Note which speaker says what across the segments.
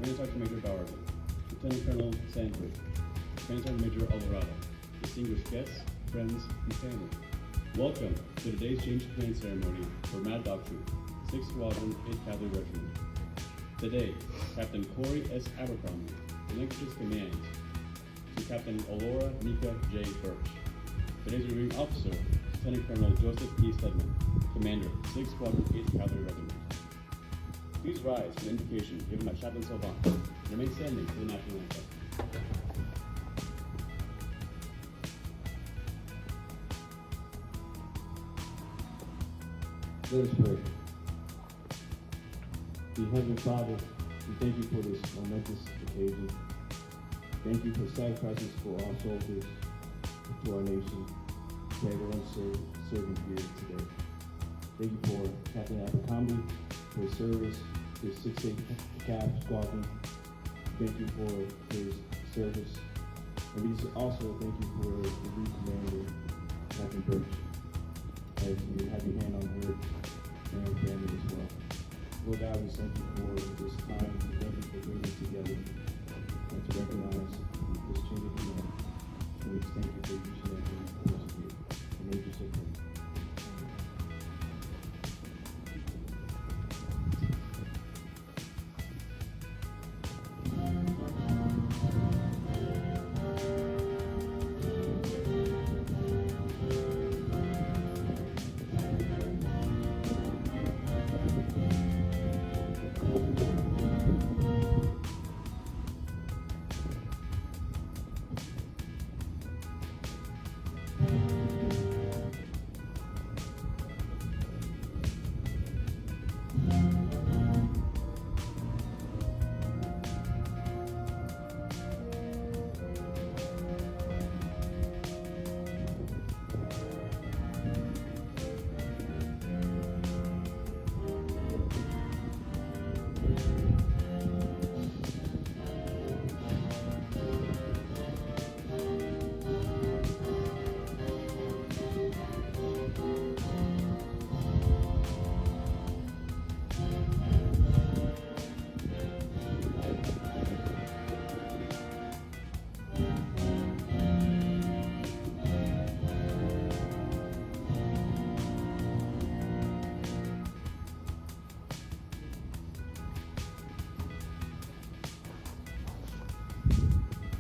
Speaker 1: Transit Sergeant Major Bowerman, Lieutenant Colonel Sanford, Transit Sergeant Major Alvarado, distinguished guests, friends, and family. Welcome to today's change of command ceremony for Mad Dog Troop, 6th Squadron, 8th Cavalry Regiment. Today, Captain Corey S. Abercrombie relinquishes command to Captain Alora Nica J. Birch. Today's reviewing officer, Lieutenant Colonel Joseph E. Stedman, Commander, 6th Squadron, 8th Cavalry Regiment. Please rise for the invocation given by Chaplain Sylvan and remain standing for the national anthem.
Speaker 2: Let us pray. Dear Heavenly Father, we thank you for this momentous occasion. Thank you for sacrifices for our soldiers, to our nation, to everyone serving here today. Thank you for Captain Abercrombie, for his service, to his 6th Cav Squadron. Thank you for his service. And we just also thank you for the new commander, Captain Birch, as you have your hand on her and her family as well. Lord God, we thank you for this time. We thank you for bringing us together and to recognize this change of command. And we just thank you for each and every person here. In the name of Jesus, I pray.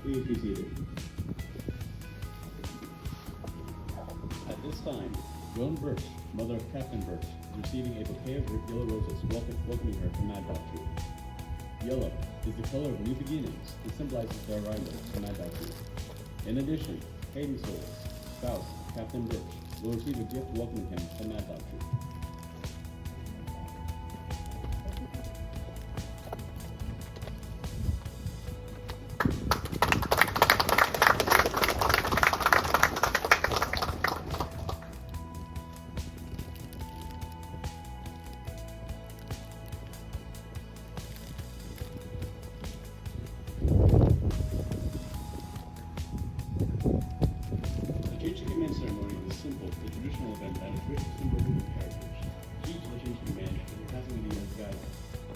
Speaker 1: Please be seated. At this time, Joan Birch, mother of Captain Birch, is receiving a bouquet of yellow roses, welcoming her to Mad Dog Troop. Yellow is the color of new beginnings and symbolizes their arrival to Mad Dog Troop. In addition, Hayden Souls, spouse Captain Birch, will receive a gift welcoming him to Mad Dog Troop. Ceremony is simple, a traditional event that is rich in symbol and heritage. Key to the change of command is the passing of the unit's guidon.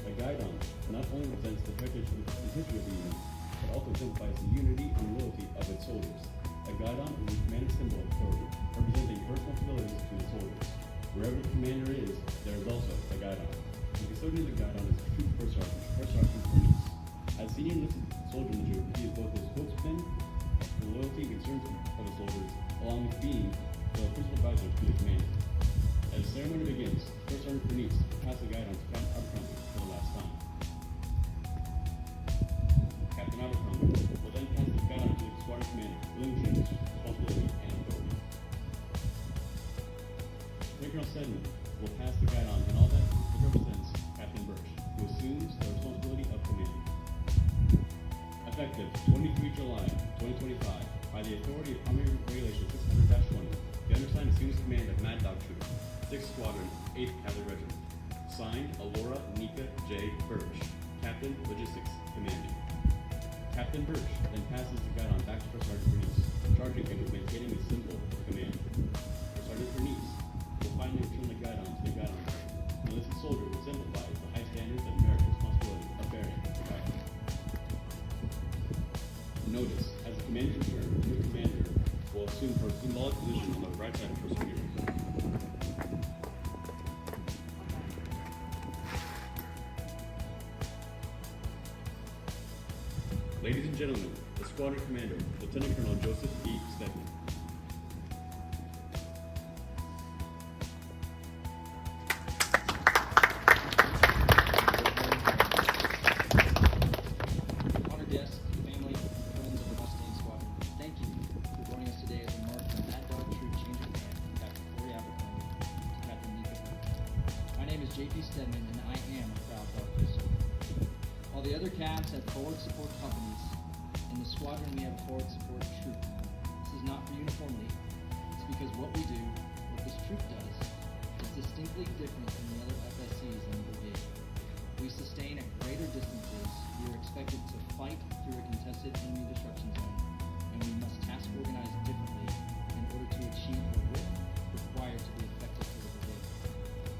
Speaker 1: A guidon not only represents the heritage and history of the unit, but also exemplifies the unity and loyalty of its soldiers. A guidon is the commander's symbol of authority, representing her responsibilities to the soldiers. Wherever the commander is, there is also a guidon. The custodian of the guidon is the troop first sergeant Bernice. As senior enlisted soldier in the troop, he is both the spokesman for the loyalty and concerns of the soldiers, along with being the principal advisor to the commander. As the ceremony begins, First Sergeant Bernice will pass the guidon to Captain Abercrombie for the last time. Captain Abercrombie will then pass the guidon to the squadron commander, relinquishing his responsibility and authority. Colonel Stedman will pass the guidon and all that it represents Captain Birch, who assumes the responsibility of command. Effective 23 July 2025, by the authority of Army Regulation 600-1, the undersigned assumes command of Mad Dog Troop, 6th Squadron, 8th Cavalry Regiment. Signed, Alora Nica J. Birch, Captain, Logistics, Commanding. Captain Birch then passes the guidon back to First Sergeant Bernice, charging him with maintaining the symbol of command. First Sergeant Bernice will finally return the guidon to the guidon. An enlisted soldier will exemplify the high standards and merit responsibility of bearing the guidon. Notice, as the commander's return, your commander will assume her symbolic position on the right side of her superiors. Ladies and gentlemen, the squadron commander, Lieutenant Colonel Joseph E. Stedman.
Speaker 3: Honored guests, family, friends of the Mustang Squadron, thank you for joining us today as we mark the Mad Dog Troop change of command from Captain Corey Abercrombie to Captain Nica. My name is J.P. Stedman, and I am a proud dog whistle. While the other cabs have forward support companies, in the squadron we have a forward support troop. This is not for uniformity. It's because what we do, what this troop does, is distinctly different from the other FSCs in the brigade. We sustain at greater distances. We are expected to fight through a contested enemy destruction zone, and we must task organize differently in order to achieve the width required to be effective for the brigade.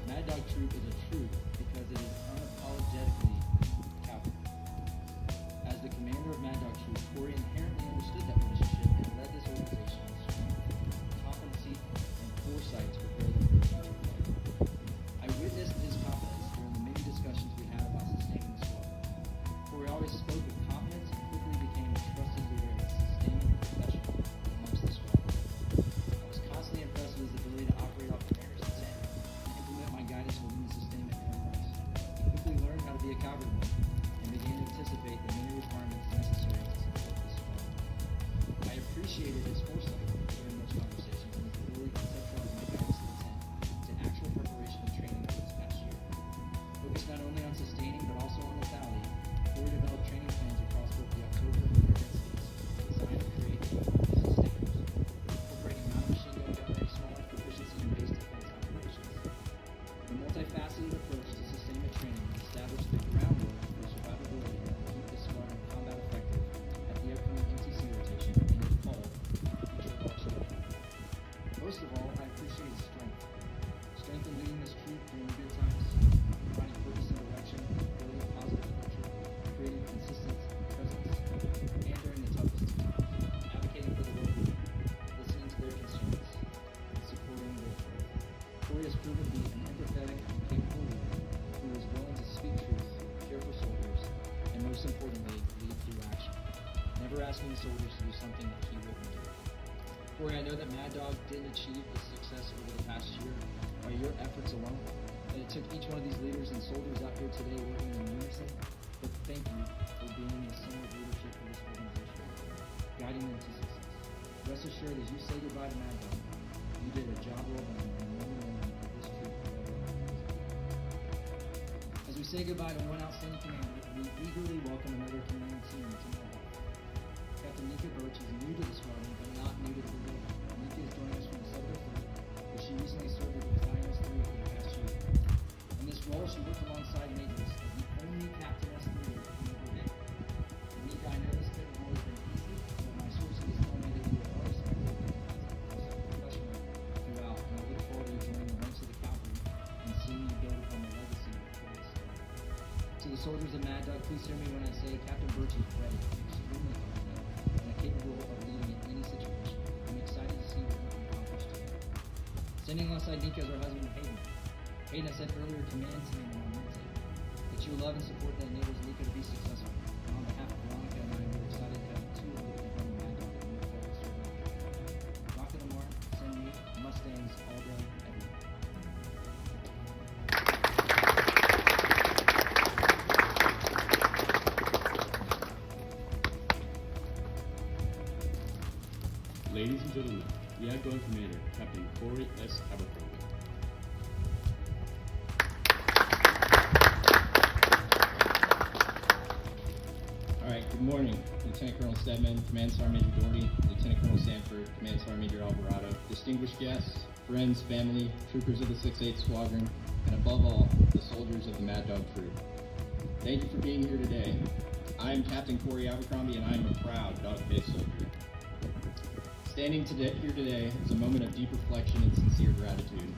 Speaker 3: Mad Dog Troop is a troop because it is unapologetically cowardly. As the commander of Mad Dog Troop, Corey inherently understood that relationship and led this organization with strength, competency, and foresight to prepare them for the future fight. I witnessed his confidence during the many discussions we had about sustaining the squadron. Corey always spoke with confidence and quickly became a trusted leader and a sustaining professional amongst the squadron. I was constantly impressed with his ability to operate off commander's intent and implement my guidance within the sustainment enterprise. He quickly learned how to be a cavalryman and began to anticipate the many requirements necessary to support this squadron. I appreciated his foresight during those conversations and his ability to conceptualize my guidance and intent to actual preparation and training over this past year. Focused not only on sustaining but also on lethality, Corey developed training plans across both the October and Winter densities designed to create sustainers, incorporating non-machine gun gunnery, small proficiency in base defense operations. The multifaceted approach to sustainment training established the groundwork for survivability and will keep the squadron combat effective at the upcoming NTC rotation and in fall, future of our squadron. Most of all, I appreciate his strength. Strength in leading this troop during the good times, providing purpose and direction, building a positive culture, creating consistent presence, and during the toughest times, advocating for the local, listening to their concerns, and supporting their growth. Corey has proven to be an empathetic and capable leader who is willing to speak truth, care for soldiers, and most importantly, lead through action, never asking the soldiers to do something that he wouldn't do. Corey, I know that Mad Dog didn't achieve this success over the past year by your efforts alone, that it took each one of these leaders and soldiers out here today working in unison, but thank you for being the center of leadership for this organization, guiding them to success. Rest assured, as you say goodbye to Mad Dog, you did a job well done and men and women of this troop forever. As we say goodbye to one outstanding commander, we eagerly welcome another commanding team to Mad Dog. Captain Nica Birch is new to the squadron, but not new to the brigade. Nica is joining us from the 703rd, where she recently served as Battalion S3 for the past year. In this role, she worked alongside Majors as the only Captain S3 in the brigade. Nica, I know this couldn't have always been easy, but my sources tell me that you are well respected and as a professional throughout, and I look forward to you joining the ranks of the cavalry and seeing you build upon the legacy that Corey started. To the soldiers of Mad Dog, please hear me when I say Captain Birch is ready, extremely confident, and capable of leading in any situation. I'm excited to see what we can accomplish together. Standing alongside Nica is our husband, Hayden. Hayden, I said earlier, commands him on Wednesday. It's your love and support that enables Nica to be successful. And on behalf of Veronica and I, we're excited to have the two of you become Mad Dog and move forward serving the brigade. Rock the Lamar, send me, Mustangs, all day, every day.
Speaker 1: Ladies and gentlemen, the outgoing commander, Captain Corey S. Abercrombie.
Speaker 4: All right, good morning, Lieutenant Colonel Stedman, Command Sergeant Major Doherty, Lieutenant Colonel Sanford, Command Sergeant Major Alvarado, distinguished guests, friends, family, troopers of the 6/8 Squadron, and above all, the soldiers of the Mad Dog Troop. Thank you for being here today. I am Captain Corey Abercrombie, and I am a proud dog-faced soldier. Standing here today is a moment of deep reflection and sincere gratitude.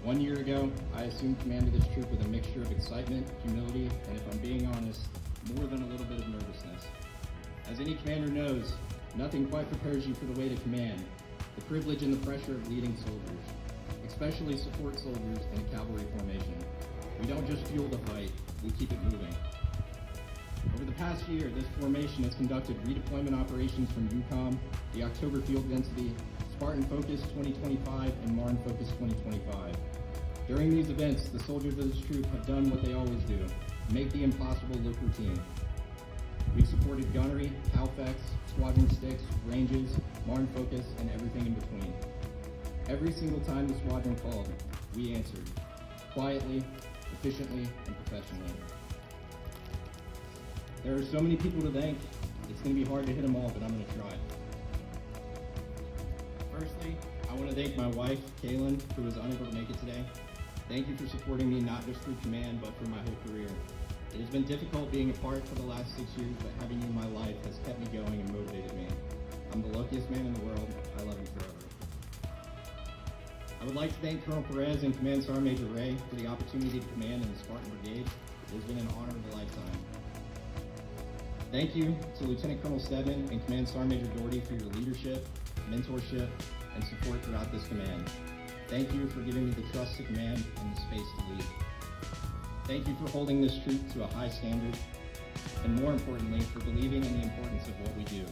Speaker 4: 1 year ago, I assumed command of this troop with a mixture of excitement, humility, and if I'm being honest, more than a little bit of nervousness. As any commander knows, nothing quite prepares you for the weight of command, the privilege and the pressure of leading soldiers, especially support soldiers in a cavalry formation. We don't just fuel the fight, we keep it moving. Over the past year, this formation has conducted redeployment operations from UCOM, the October Field Density, Spartan Focus 2025, and Marne Focus 2025. During these events, the soldiers of this troop have done what they always do, make the impossible look routine. We've supported gunnery, CALFEX, squadron sticks, ranges, Marne Focus, and everything in between. Every single time the squadron called, we answered, quietly, efficiently, and professionally. There are so many people to thank, it's going to be hard to hit them all, but I'm going to try. Firstly, I want to thank my wife, Kaylin, who was unable to make it today. Thank you for supporting me not just through command, but for my whole career. It has been difficult being apart for the last 6 years, but having you in my life has kept me going and motivated me. I'm the luckiest man in the world. I love you forever. I would like to thank Colonel Perez and Command Sergeant Major Ray for the opportunity to command in the Spartan Brigade. It has been an honor of a lifetime. Thank you to Lieutenant Colonel Stedman and Command Sergeant Major Doherty for your leadership, mentorship, and support throughout this command. Thank you for giving me the trust to command and the space to lead. Thank you for holding this troop to a high standard, and more importantly, for believing in the importance of what we do.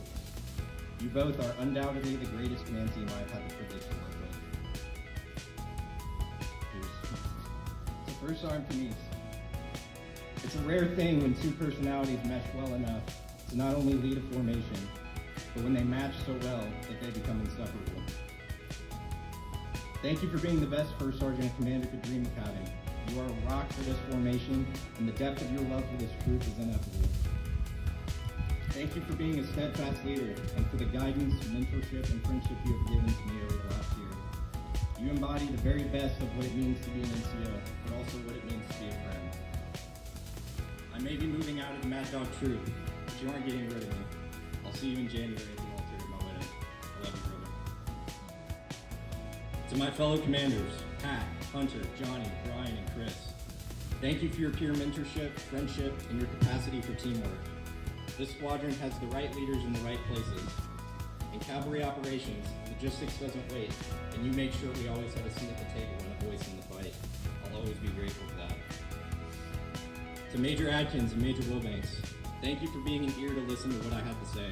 Speaker 4: You both are undoubtedly the greatest command team I've had the privilege to work with. Here's to First Sergeant Denise. It's a rare thing when two personalities mesh well enough to not only lead a formation, but when they match so well that they become inseparable. Thank you for being the best First Sergeant a commander could dream of having. You are a rock for this formation, and the depth of your love for this troop is ineffable. Thank you for being a steadfast leader, and for the guidance, mentorship, and friendship you have given to me over the last year. You embody the very best of what it means to be an NCO, but also what it means to be a friend. I may be moving out of the Mad Dog troop, but you aren't getting rid of me. I'll see you in January at the altar at my wedding. I love you, brother. To my fellow commanders, Pat, Hunter, Johnny, Brian, and Chris, thank you for your peer mentorship, friendship, and your capacity for teamwork. This squadron has the right leaders in the right places. In cavalry operations, logistics doesn't wait, and you make sure we always have a seat at the table and a voice in the fight. I'll always be grateful for that. To Major Adkins and Major Wilbanks, thank you for being an ear to listen to what I have to say.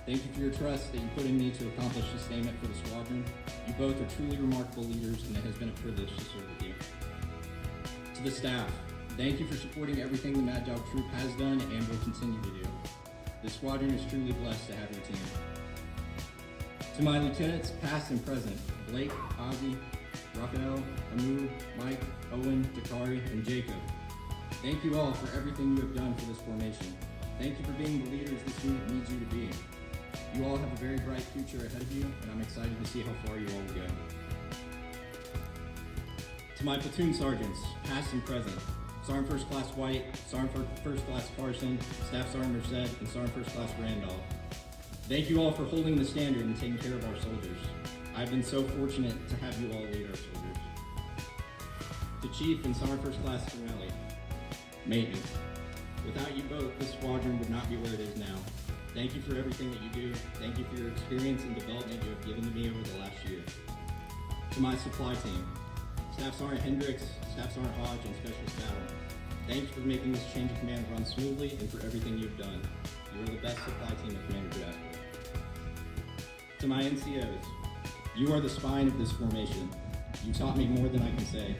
Speaker 4: Thank you for your trust that you put in me to accomplish sustainment for the squadron. You both are truly remarkable leaders, and it has been a privilege to serve with you. To the staff, thank you for supporting everything the Mad Dog Troop has done and will continue to do. This squadron is truly blessed to have your team. To my lieutenants, past and present, Blake, Ozzy, Raphael, Amu, Mike, Owen, Dakari, and Jacob, thank you all for everything you have done for this formation. Thank you for being the leaders this unit needs you to be. You all have a very bright future ahead of you, and I'm excited to see how far you all will go. To my platoon sergeants, past and present, Sergeant First Class White, Sergeant First Class Carson, Staff Sergeant Merced, and Sergeant First Class Randolph. Thank you all for holding the standard and taking care of our soldiers. I've been so fortunate to have you all lead our soldiers. To Chief and Sergeant First Class Finelli, maintenance. Without you both, this squadron would not be where it is now. Thank you for everything that you do. Thank you for your experience and development you have given to me over the last year. To my supply team, Staff Sergeant Hendricks, Staff Sergeant Hodge, and Specialist Battle, thanks for making this change of command run smoothly and for everything you've done. You are the best supply team a commander could ask for. To my NCOs, you are the spine of this formation. You taught me more than I can say.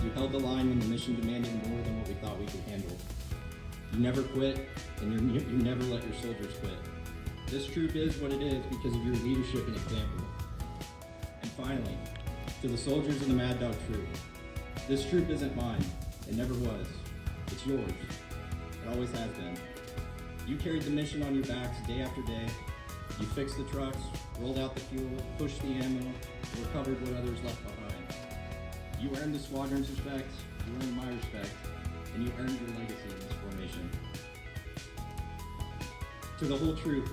Speaker 4: You held the line when the mission demanded more than what we thought we could handle. You never quit, and you never let your soldiers quit. This troop is what it is because of your leadership and example. And finally, to the soldiers of the Mad Dog Troop, this troop isn't mine. It never was. It's yours. It always has been. You carried the mission on your backs day after day. You fixed the trucks, rolled out the fuel, pushed the ammo, recovered what others left behind. You earned the squadron's respect, you earned my respect, and you earned your legacy in this formation. To the whole troop,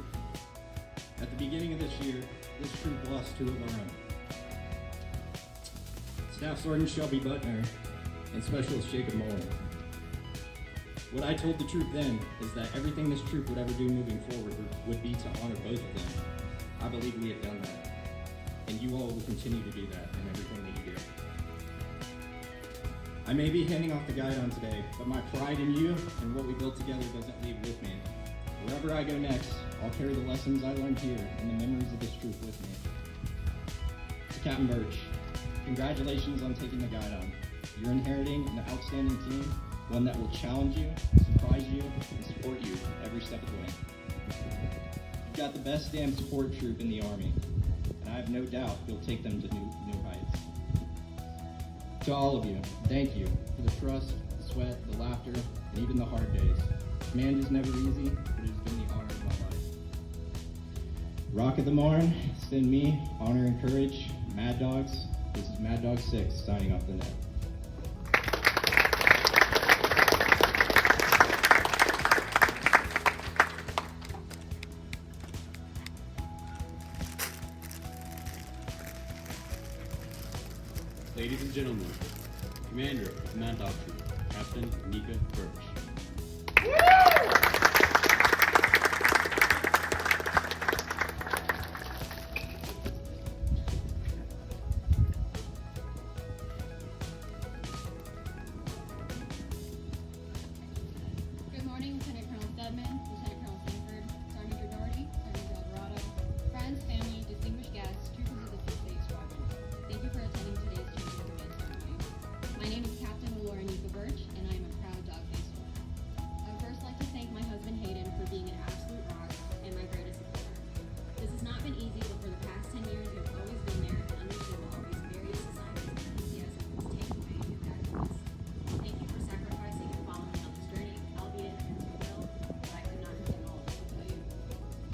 Speaker 4: at the beginning of this year, this troop lost two of our own. Staff Sergeant Shelby Butner and Specialist Jacob Mullen. What I told the troop then is that everything this troop would ever do moving forward would be to honor both of them. I believe we have done that, and you all will continue to do that in everything that you do. I may be handing off the guidon today, but my pride in you and what we built together doesn't leave with me. Wherever I go next, I'll carry the lessons I learned here and the memories of this troop with me. To Captain Birch, congratulations on taking the guidon. You're inheriting an outstanding team, one that will challenge you, surprise you, and support you every step of the way. You've got the best damn support troop in the Army, and I have no doubt you'll take them to new heights. To all of you, thank you for the trust, the sweat, the laughter, and even the hard days. Command is never easy, but it has been the honor of my life. Rock of the Marne, send me, honor and courage, Mad Dogs. This is Mad Dog 6 signing off the net.
Speaker 1: Ladies and gentlemen, Commander of Mad Dog Troop, Captain Nica Birch.
Speaker 5: Good morning, Lieutenant Colonel Stedman, Lieutenant Colonel Sanford, Sergeant Major Doherty, Sergeant Major Alvarado, friends, family, distinguished guests, troopers of the 6th Squadron. Thank you for attending today's change of command ceremony. My name is Captain Laura Nica Birch, and I am a proud dog face holder. I would first like to thank my husband Hayden for being an absolute rock and my greatest supporter. This has not been easy, but for the past 10 years, you have always been there and understood all these various assignments and enthusiasm was taken away in your guidance. Thank you for sacrificing and following me on this journey, albeit against your will, but I could not have done all of this without you.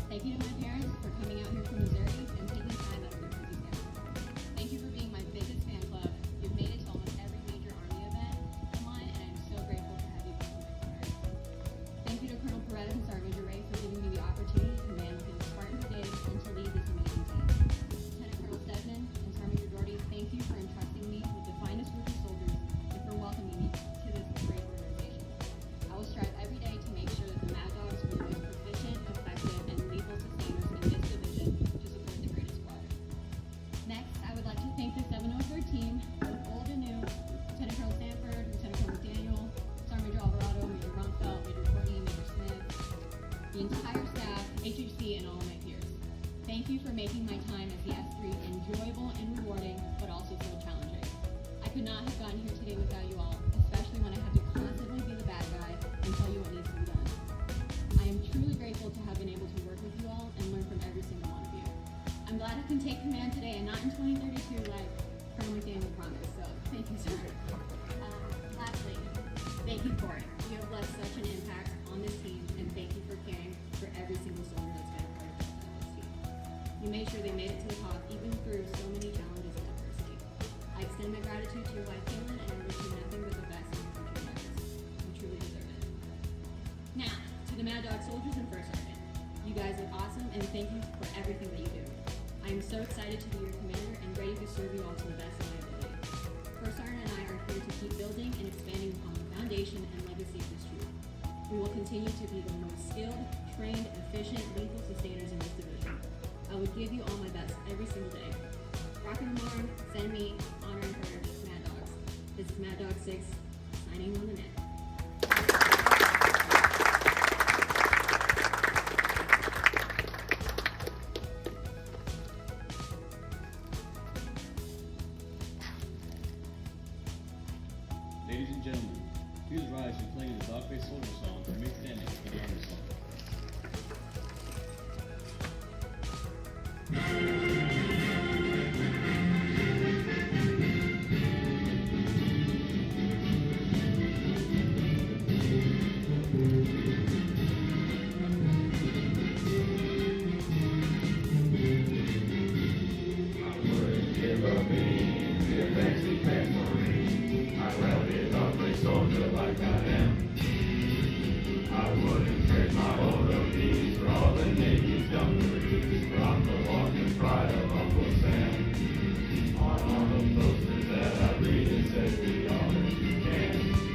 Speaker 5: Thank you to my parents for coming out here from Missouri and taking time out of their busy schedule. Thank you for being my biggest fan club. You've made it to almost every major Army event of mine, and I'm so grateful to have you both in my corner. Thank you to Colonel Perez and Sergeant Major Ray for giving me the opportunity to command within Spartan Brigade and to lead this amazing team. Lieutenant Colonel Stedman and Sergeant Major Doherty, thank you for entrusting me with the finest group of soldiers and for welcoming me to this great organization. I will strive every day to make sure that the Mad Dogs are the most proficient, effective, and lethal sustainers in this division to support the greatest squadron. Next, I would like to thank the 703rd team, both old and new, Lieutenant Colonel Sanford, Lieutenant Colonel McDaniel, Sergeant Major Alvarado, Major Rumfeld, Major Courtney, Major Smith, the entire staff, HHC, and all of my peers. Thank you for making my time as the S3 enjoyable and rewarding, but also so challenging. I could not have gotten here today without you all, especially when I have to constantly be the bad guy and tell you what needs to be done. I am truly grateful to have been able to work with you all and learn from every single one of you. I'm glad I can take command today and not in 2032 like Colonel McDaniel promised, so thank you, sir. Lastly, thank you for it. You have left such an impact on this team, and thank you for caring for every single soldier that's been a part of this team. You made sure they made it to the top even through so many challenges and adversity. I extend my gratitude to your wife, Caitlin, and I wish you nothing but the best in your future endeavors. You truly deserve it. Now, to the Mad Dog soldiers and First Sergeant. You guys look awesome, and thank you for everything that you do. I am so excited to be your commander and ready to serve you all to the best of my ability. First Sergeant and I are here to keep building and expanding upon the foundation and legacy of this troop. We will continue to be the most skilled, trained, efficient, lethal sustainers in this division. I will give you all my best every single day. Rock and Marne, send me, honor and courage, Mad Dogs. This is Mad Dog 6, signing on the net.
Speaker 1: Ladies and gentlemen, please rise and play the Dog-Faced Soldier song and make standing for the Army song.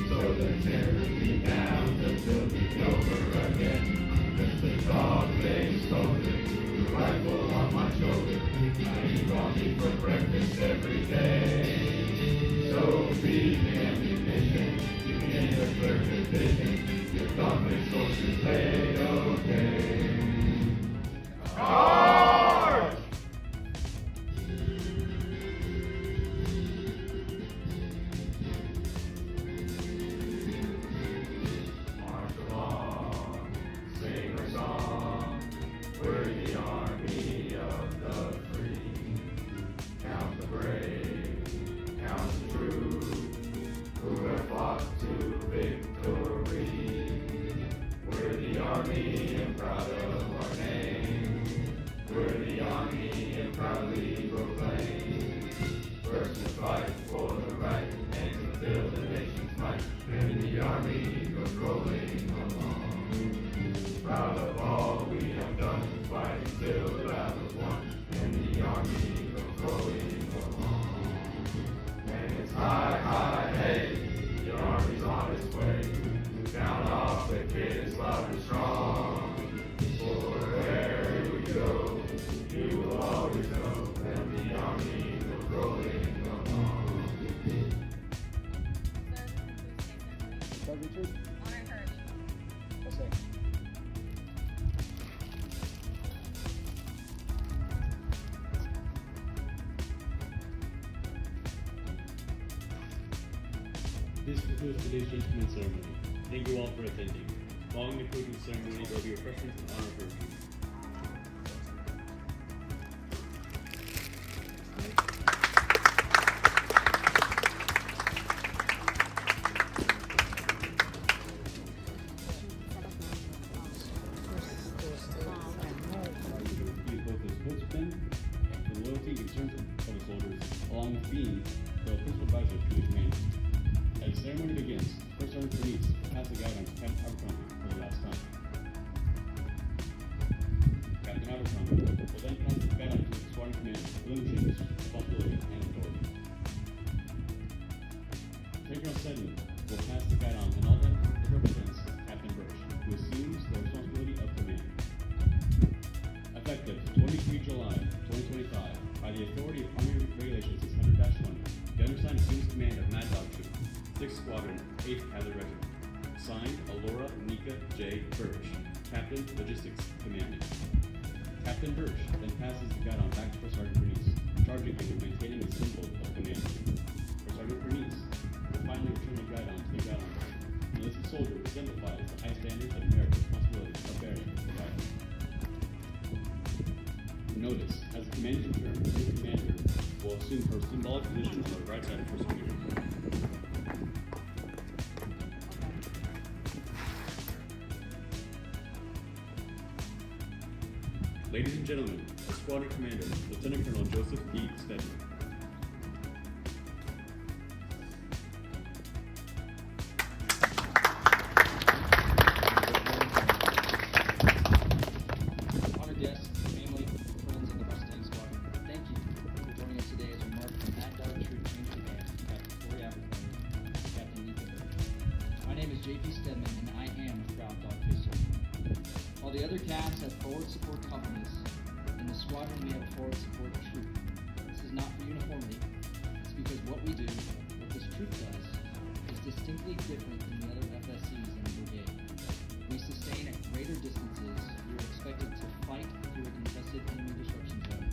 Speaker 6: So they're tearing me down to for breakfast every day. So be the ammunition, you need a clear vision, your conflict sources laid okay. Charge! March along, sing our song, we're the army of the free. Count the brave, count the true, who have fought to victory. We're the army and proud of our name. We're the army and proudly proclaim. First to fight for the right and to build the nation's might. And the army goes rolling along. Proud of all we have done, fighting till the battle's won. And the army goes rolling along. And it's high, high, hey, the army's on its way. Down off the kids, loud and strong. For where we go, you will always know that the army goes rolling along.
Speaker 5: Honor and courage.
Speaker 1: This concludes today's gentleman's ceremony. Thank you all for attending. Following the closing ceremony, there will be refreshments in honor of her. He is both a spokesman for the loyalty and concerns of the soldiers, along with being the principal advisor to the commander. As the ceremony begins, First Sergeant Bernice will pass the guidance to Captain Abercrombie for the last time. Captain Abercrombie will then pass the guidance to the squadron commander, relinquishing his responsibility and authority. Lieutenant Colonel Stedman will pass the guidon and all that it represents Captain Birch, who assumes the responsibility of command. Effective 23 July 2025, by the authority of Army Regulations 600-1, the undersigned assumes command of Mad Dog Troop, 6th Squadron, 8th Cavalry Regiment. Signed, Alora Nica J. Birch, Captain, Logistics, Commanding. Captain Birch then passes the guidon back to First Sergeant Bernice, charging him with maintaining the symbol of command. First Sergeant Bernice will finally return the guidon to the guidon. The enlisted soldier exemplifies the high standards of merit responsibility of bearing the guidon. Notice, as the commander's return, the new commander will assume her symbolic position on the right side of her superior. Ladies and gentlemen, the squadron commander, Lieutenant Colonel Joseph E. Stedman.
Speaker 3: Honored guests, family, friends of the Mustang Squadron, thank you for joining us today as we mark the Mad Dog Troop Change of Command, Captain Corey Abercrombie, Captain Nica. My name is J.P. Stedman, and I am the proud dog chaser. While the other cats have forward support companies, in the squadron we have a forward support troop. This is not for uniformity. It's because what we do, what this troop does, is distinctly different than the other FSCs in the brigade. We sustain at greater distances. We are expected to fight through a contested enemy disruption zone,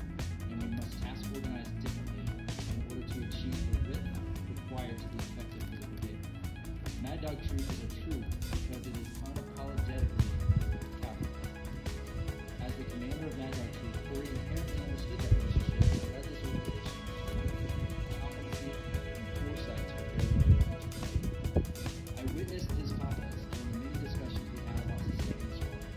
Speaker 3: and we must task organize differently in order to achieve the width required to be effective for the brigade. Mad Dog Troop is a troop because it is unapologetically capital. As the commander of Mad Dog Troop, Corey inherently understood that relationship and led this organization. Competency and foresight to prepare for the future. I witnessed his confidence during the many discussions we had about sustaining the squadron.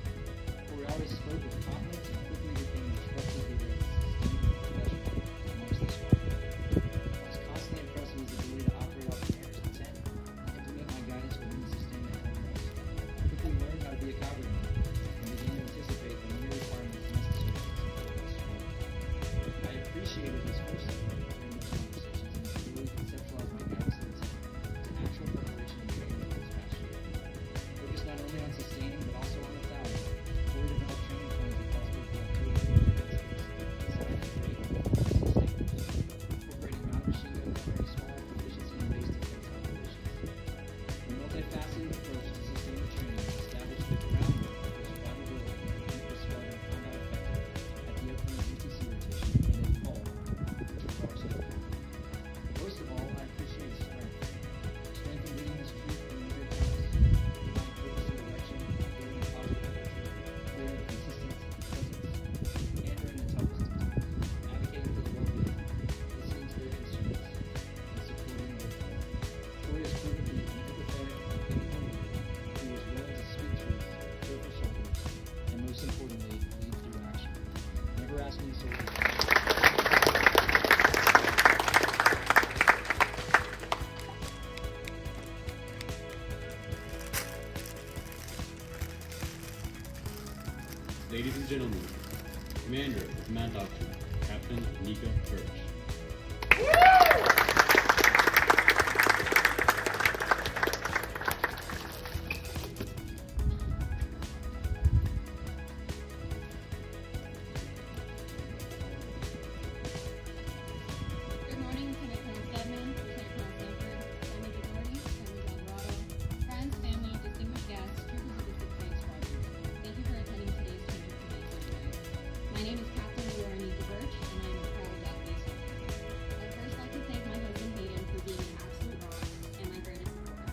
Speaker 3: Corey always spoke with confidence and quickly became a trusted leader and sustained professional amongst the squadron. I was constantly impressed with his ability to operate off commander's intent and implement my guidance within the sustainment enterprise. I quickly learned how to be a cavalryman and began to anticipate the new requirements necessary to support the squadron. I appreciated his foresight during those conversations and his ability to conceptualize my guidance and intent to actual preparation and training for this past year. Focused not only on sustaining but also on the value, Corey developed training plans across both the artillery and the defense, designed to create sustainers. soldiers.
Speaker 1: Ladies and gentlemen, Commander of the Command Doctrine, Captain Nica Birch.
Speaker 5: Good morning, Lieutenant Colonel Stedman, Lieutenant Colonel Sanford, Sergeant Major Doherty, Sergeant Alvarado, friends, family, distinguished guests, troopers of the 6th Squadron. Thank you for attending today's change of command ceremony. My name is Captain Nica Birch, and I am a proud Black Base soldier. I'd first like to thank my husband Hayden for being an absolute rock and my greatest supporter.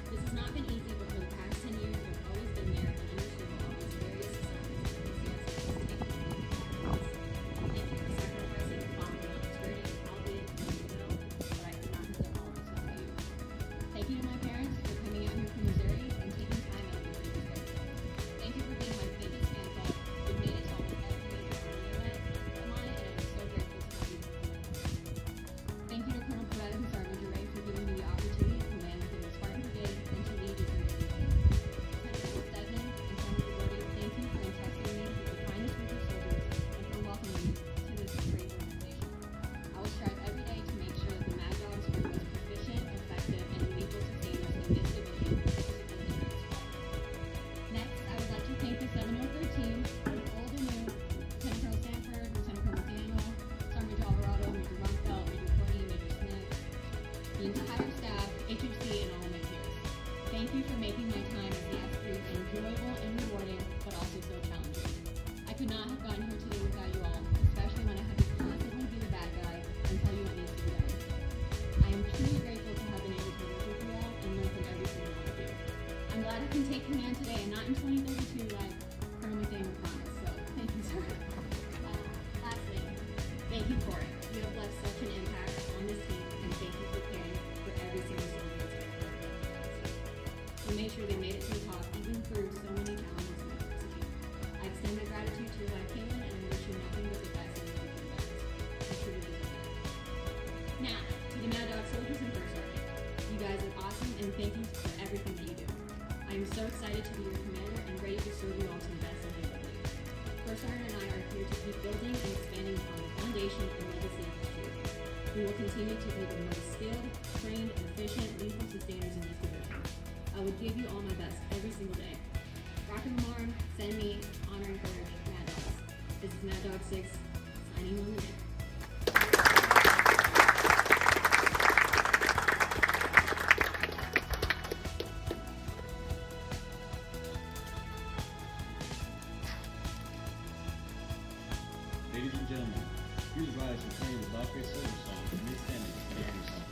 Speaker 5: This has not been easy, but for the past 10 years, you've always been there and understood all these various assignments and PCS has taken me to practice. Thank you for sacrificing and following on this journey, albeit you know that I could not have done all this without you. Thank you to my parents for coming out here from Missouri and taking time out of your busy schedule. Thank you for being my biggest fan club. You've made it to almost every major Army event of mine, and I'm so grateful to have you as my friend. Thank you to Colonel Perez and Sergeant Major Ray for giving me the opportunity to command within the Spartan Brigade and to lead this amazing team. Lieutenant Colonel Stedman and Sergeant Major Doherty, thank you for entrusting me with the finest group of soldiers and for welcoming me to this great organization. I will strive every day to make sure that the Mad Dogs are the most proficient, effective, and lethal sustainers in this division to support the Red Squad. Next, I would like to thank the 703rd team, both old and new, Lieutenant Colonel Sanford, Lieutenant Colonel Daniel, Sergeant Major Alvarado, Major Rumfeld, Major Courtney, Major Smith, the entire staff, HFC, and all of my peers. Thank you for making my time as the S3 enjoyable and rewarding, but also so challenging. I could not have gotten here today without you all, especially when I had to constantly be the bad guy and tell you what needs to be done. I am truly grateful to have been able to work with you all and learn from every single one of you. I'm glad I can take command today and not in 2032 like Colonel McDaniel promised, so thank you, sir. Lastly, thank you for it. You have left such an impact on this team, and thank you for caring for every single soldier that's been a part of the organization. You made sure they made it to the top, even through so many challenges and adversity. I extend my gratitude to your wife, Caitlin, and I wish you nothing but the best in your future endeavors. You truly deserve it. Now, to the Mad Dog soldiers and First Sergeant, you guys are awesome, and thank you for everything that you do. I am so excited to be your commander and ready to serve you all to the best of my ability. First Sergeant and I are here to keep building and expanding upon the foundation and legacy of this troop. We will continue to be the most skilled, trained, and efficient lethal sustainers in this division. I will give you all my best every single day. Rock and alarm, send me, honor and courage, Mad Dogs. This is Mad Dog 6, signing on the day.
Speaker 1: Ladies and gentlemen, here's Rise from playing the Valkyrie Silver Song from Miss Standing, the Song.